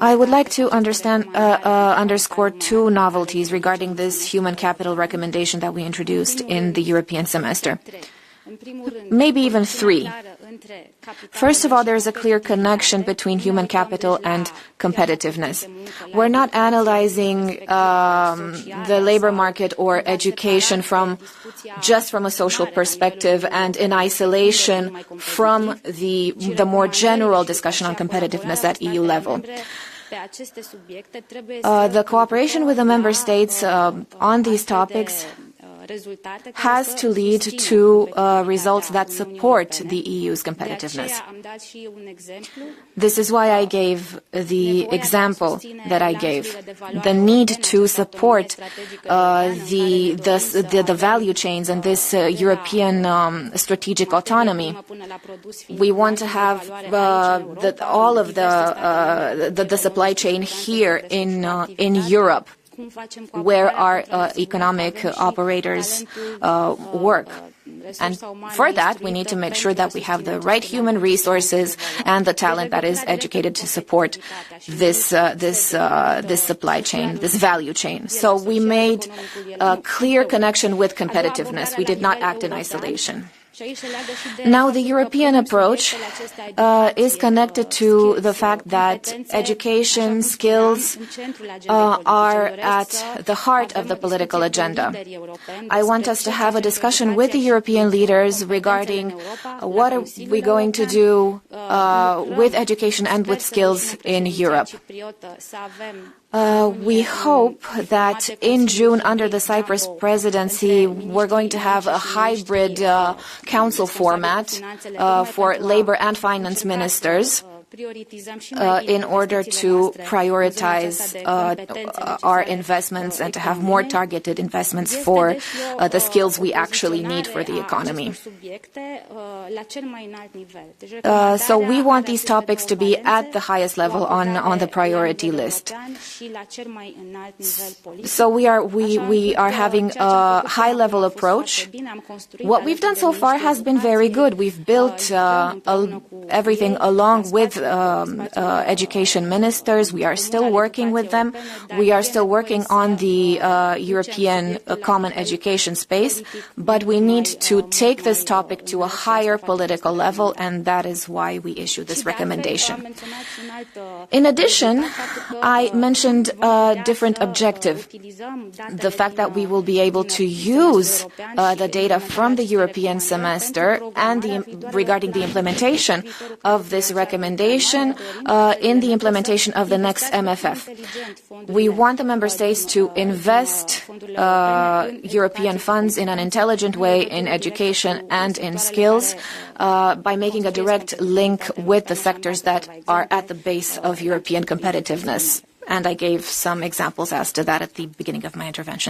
I would like to underscore two novelties regarding this human capital recommendation that we introduced in the European semester. Maybe even three. First of all, there is a clear connection between human capital and competitiveness. We're not analyzing the labor market or education just from a social perspective and in isolation from the more general discussion on competitiveness at EU level. The cooperation with the member states on these topics has to lead to results that support the EU's competitiveness. This is why I gave the example that I gave. The need to support the value chains and this European strategic autonomy. We want to have all of the supply chain here in Europe, where our economic operators work. And for that, we need to make sure that we have the right human resources and the talent that is educated to support this supply chain, this value chain. So we made a clear connection with competitiveness. We did not act in isolation. Now, the European approach is connected to the fact that education, skills are at the heart of the political agenda. I want us to have a discussion with the European leaders regarding what are we going to do with education and with skills in Europe. We hope that in June, under the Cyprus Presidency, we're going to have a hybrid council format for labor and finance ministers in order to prioritize our investments and to have more targeted investments for the skills we actually need for the economy. So we want these topics to be at the highest level on the priority list. So we are having a high-level approach. What we've done so far has been very good. We've built everything along with education ministers. We are still working with them. We are still working on the European common education space, but we need to take this topic to a higher political level, and that is why we issued this recommendation. In addition, I mentioned a different objective, the fact that we will be able to use the data from the European semester and regarding the implementation of this recommendation in the implementation of the next MFF. We want the member states to invest European funds in an intelligent way in education and in skills by making a direct link with the sectors that are at the base of European competitiveness. And I gave some examples as to that at the beginning of my intervention.